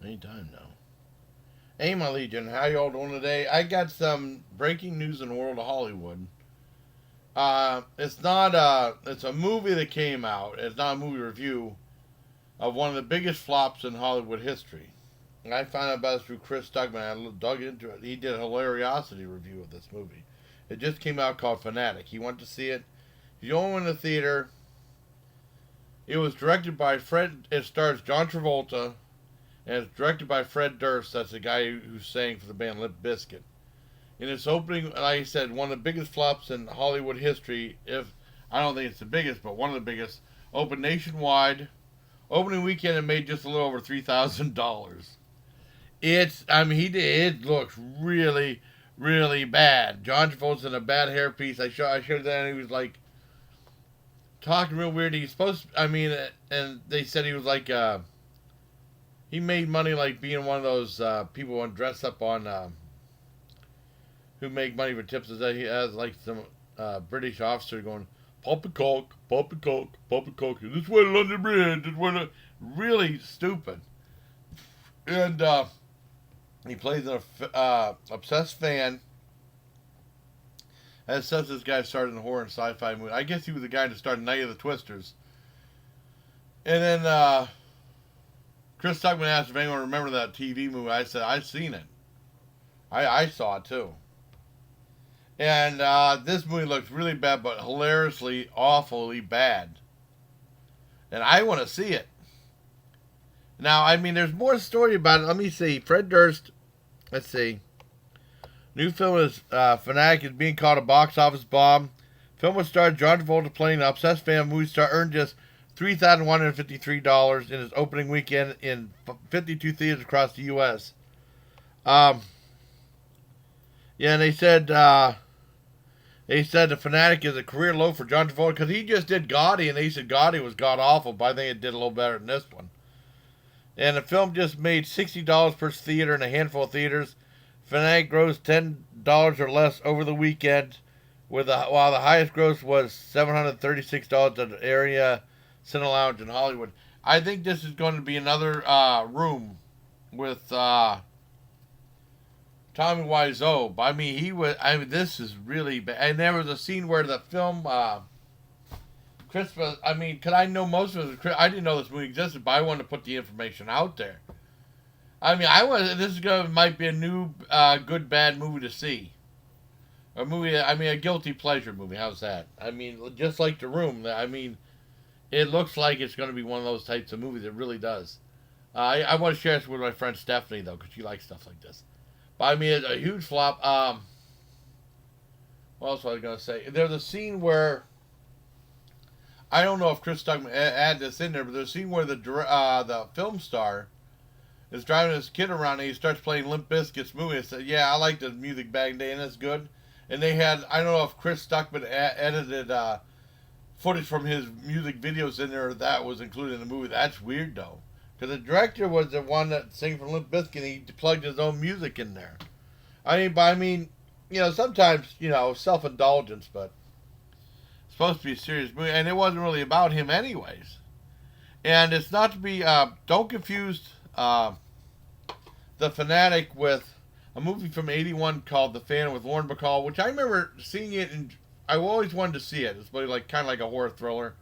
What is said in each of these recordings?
Anytime now. Hey, my Legion, how y'all doing today? I got some breaking news in the world of Hollywood. It's not it's a movie that came out. It's not a movie review of one of the biggest flops in Hollywood history. And I found out about it through Chris Stugman. I dug into it. He did a hilariosity review of this movie. It just came out called Fanatic. He went to see it. He only went to the theater. It was directed by Fred. It stars John Travolta, and it's directed by Fred Durst. That's the guy who sang for the band Limp Bizkit. In its opening, like I said, one of the biggest flops in Hollywood history. If I don't think it's the biggest, but one of the biggest. Opened nationwide. Opening weekend, it made just a little over $3,000. I mean, he did. It looks really, really bad. John Travolta's in a bad hairpiece. I showed that, and he was like talking real weird. He's supposed. I mean, and they said he was like. He made money like being one of those people who dress up on who make money for tips. That he has like some British officer going poppycock, poppycock, poppycock. This way to London Bridge. This way to really stupid. And he plays an obsessed fan. And says this guy started in a horror and sci-fi movie. I guess he was the guy that started Night of the Twisters. And then Chris Tuckman asked if anyone remembered that TV movie. I said, I've seen it. I saw it too. And this movie looks really bad, but hilariously, awfully bad. And I want to see it. Now, I mean, there's more story about it. Let me see. Fred Durst, let's see. New film is Fanatic is being called a box office bomb. Film would star John Travolta playing an obsessed fan. Movie star earned just $3,153 in its opening weekend in 52 theaters across the U.S. Yeah, and they said the Fanatic is a career low for John Travolta because he just did Gotti, and they said Gotti was god awful, but I think it did a little better than this one. And the film just made $60 per theater in a handful of theaters. Fanatic grossed $10 or less over the weekend, while the highest gross was $736 at the area Cine Lounge in Hollywood. I think this is going to be another room with Tommy Wiseau. But I mean, this is really bad. And there was a scene where the film Christmas. I mean, because I know most of it. I didn't know this movie existed, but I wanted to put the information out there. I mean, might be a new good bad movie to see. A movie. I mean, a guilty pleasure movie. How's that? I mean, just like The Room. I mean, it looks like it's going to be one of those types of movies. It really does. I want to share this with my friend Stephanie, though, because she likes stuff like this. But I mean, it's a huge flop. What else was I going to say? There's a scene where I don't know if Chris Stuckman add this in there, but there's a scene where the film star is driving his kid around and he starts playing Limp Bizkit's movie and said, "Yeah, I like the music back day and it's good." And they had, I don't know if Chris Stuckman edited footage from his music videos in there that was included in the movie. That's weird though, because the director was the one that sang for Limp Bizkit. He plugged his own music in there. I mean, sometimes self-indulgence, but it's supposed to be a serious movie, and it wasn't really about him anyways. And it's not to be don't confuse The Fanatic with a movie from '81 called The Fan with Lauren Bacall, which I remember seeing it, and I always wanted to see it. It's like kind of like a horror thriller,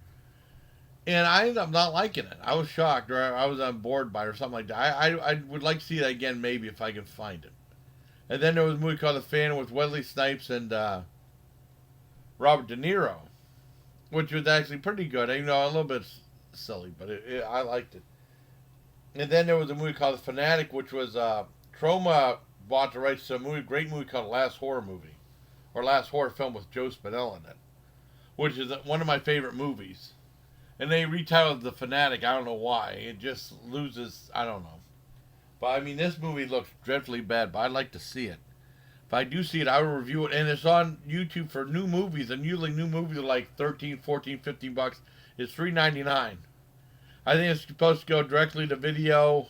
and I ended up not liking it. I was shocked, or I was on board by it, or something like that. I would like to see that again, maybe if I can find it. And then there was a movie called The Fan with Wesley Snipes and Robert De Niro, which was actually pretty good. A little bit silly, but I liked it. And then there was a movie called The Fanatic, which was Troma bought the rights to a great movie called Last Horror Movie, or Last Horror Film with Joe Spinell in it, which is one of my favorite movies. And they retitled The Fanatic. I don't know why. It just loses. I don't know. But I mean, this movie looks dreadfully bad, but I'd like to see it. If I do see it, I will review it. And it's on YouTube for new movies. And usually new movies are like 13, 14, 15 bucks. It's $3.99. I think it's supposed to go directly to video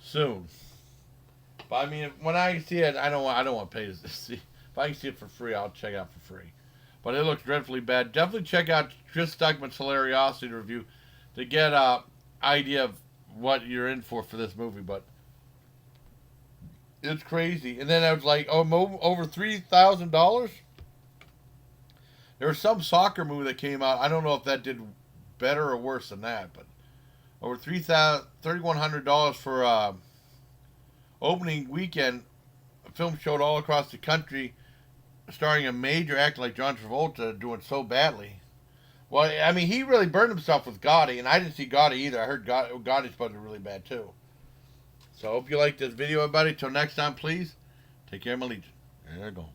soon. But I mean, when I see it, I don't want to pay to see. If I can see it for free, I'll check it out for free. But it looks dreadfully bad. Definitely check out Chris Stuckman's Hilariosity review to get an idea of what you're in for this movie. But It's crazy. And then I was like, oh, over $3,000. There was some soccer movie that came out. I don't know if that did better or worse than that, but over $3,100 for opening weekend. A film showed all across the country, starring a major actor like John Travolta doing so badly. Well, I mean, he really burned himself with Gotti, and I didn't see Gotti either. I heard Gotti's supposed to be really bad too. So I hope you liked this video, everybody. Till next time, please take care, my legion. There you go.